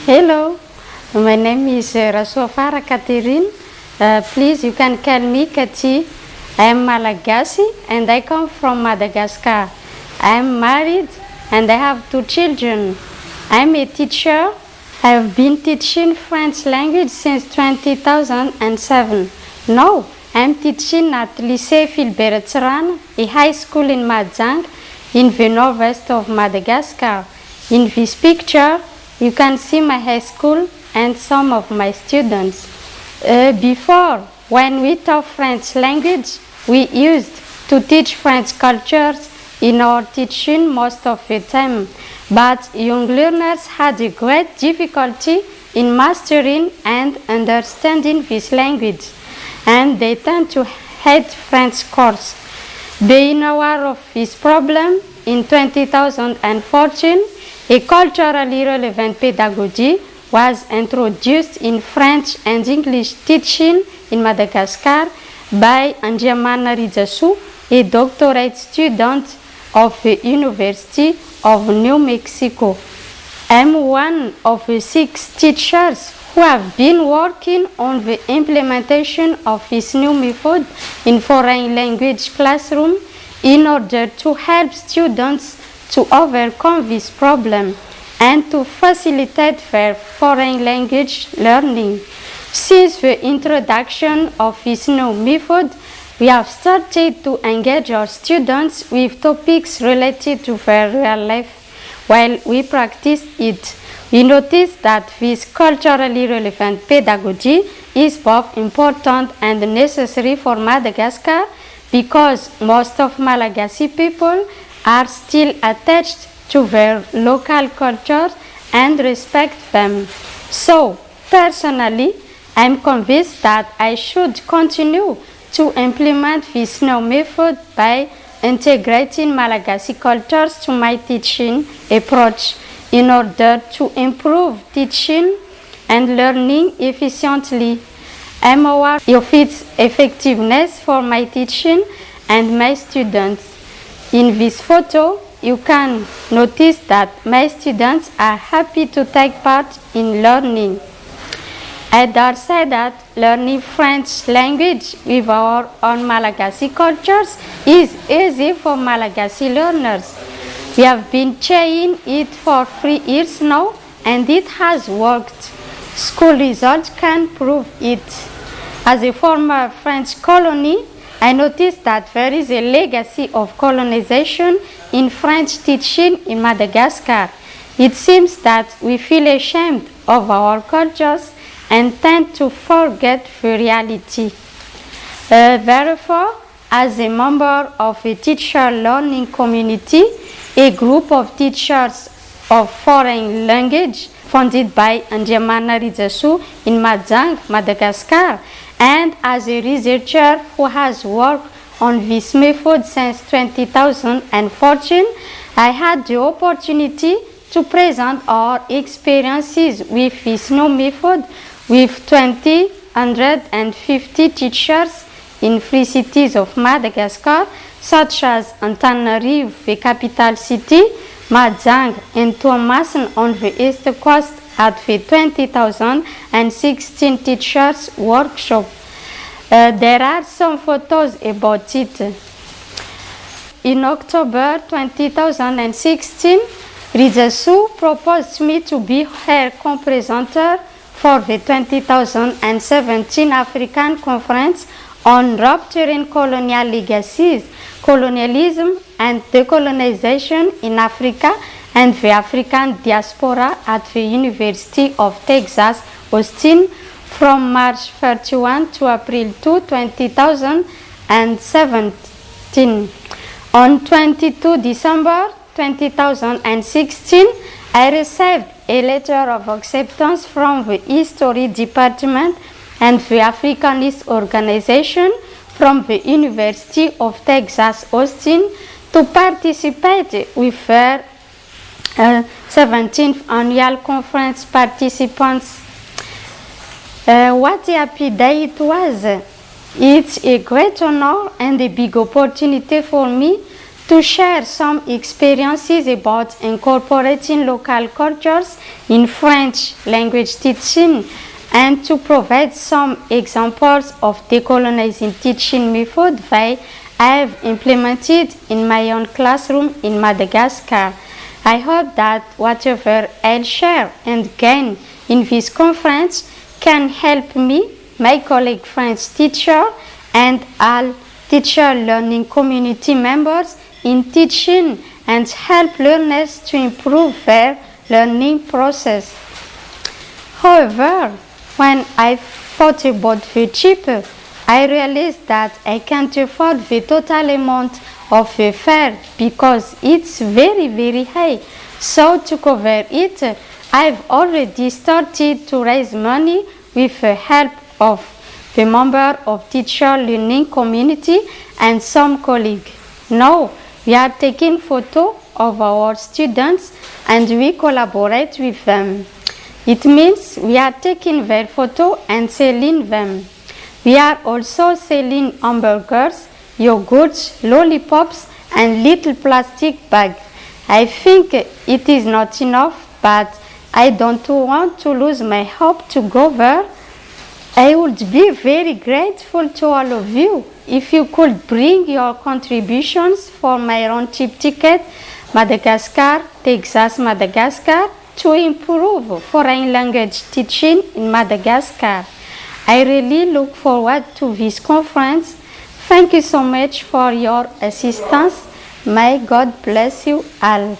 Hello, my name is Rasofara Catherine. Please, you can call me Cathy. I am Malagasy and I come from Madagascar. I am married and I have 2 children. I am a teacher. I have been teaching French language since 2007. Now, I am teaching at Lycée Philbert Tserana, a high school in Madagascar, in the northwest of Madagascar. In this picture, you can see my high school and some of my students. Before, when we taught French language, we used to teach French cultures in our teaching most of the time. But young learners had a great difficulty in mastering and understanding this language, and they tend to hate French course. Being aware of this problem, in 2014, a culturally relevant pedagogy was introduced in French and English teaching in Madagascar by Mme Cathy, a doctorate student of the University of New Mexico. I'm one of the 6 teachers who have been working on the implementation of this new method in foreign language classroom in order to help students to overcome this problem and to facilitate their foreign language learning. Since the introduction of this new method, we have started to engage our students with topics related to their real life while we practice it. We notice that this culturally relevant pedagogy is both important and necessary for Madagascar because most of Malagasy people are still attached to their local cultures and respect them. So, personally, I am convinced that I should continue to implement this new method by integrating Malagasy cultures to my teaching approach in order to improve teaching and learning efficiently. I am aware of its effectiveness for my teaching and my students. In this photo, you can notice that my students are happy to take part in learning. I dare say that learning French language with our own Malagasy cultures is easy for Malagasy learners. We have been trying it for 3 years now and it has worked. School results can prove it. As a former French colony, I noticed that there is a legacy of colonization in French teaching in Madagascar. It seems that we feel ashamed of our cultures and tend to forget the reality. Therefore, as a member of a teacher learning community, a group of teachers of foreign language founded by Mme Cathy in Madagascar, and as a researcher who has worked on this method since 2014, I had the opportunity to present our experiences with this new method with 250 teachers in 3 cities of Madagascar, such as Antananarivo, the capital city, Madagascar, and Thomasin on the east coast at the 2016 teachers workshop. There are some photos about it. In October 2016, Cathy proposed me to be her co-presenter for the 2017 African Conference on Rupturing Colonial Legacies, Colonialism and Decolonization in Africa and the African Diaspora at the University of Texas, Austin, from March 31 to April 2, 2017. On 22 December 2016, I received a letter of acceptance from the History Department and the Africanist Organization from the University of Texas, Austin, to participate with their 17th annual conference participants. What a happy day it was! It's a great honor and a big opportunity for me to share some experiences about incorporating local cultures in French language teaching, and to provide some examples of decolonizing teaching methods I have implemented in my own classroom in Madagascar. I hope that whatever I'll share and gain in this conference can help me, my colleague French teacher, and all teacher learning community members in teaching, and help learners to improve their learning process. However, when I thought about the chip, I realized that I can't afford the total amount of the fare because it's very high. So to cover it, I've already started to raise money with the help of the member of teacher learning community and some colleagues. Now we are taking photo of our students and we collaborate with them. It means we are taking their photo and selling them. We are also selling hamburgers, yogurts, lollipops, and little plastic bags. I think it is not enough, but I don't want to lose my hope to go there. I would be very grateful to all of you if you could bring your contributions for my round trip ticket, Madagascar, Texas, Madagascar, to improve foreign language teaching in Madagascar. I really look forward to this conference. Thank you so much for your assistance. May God bless you all.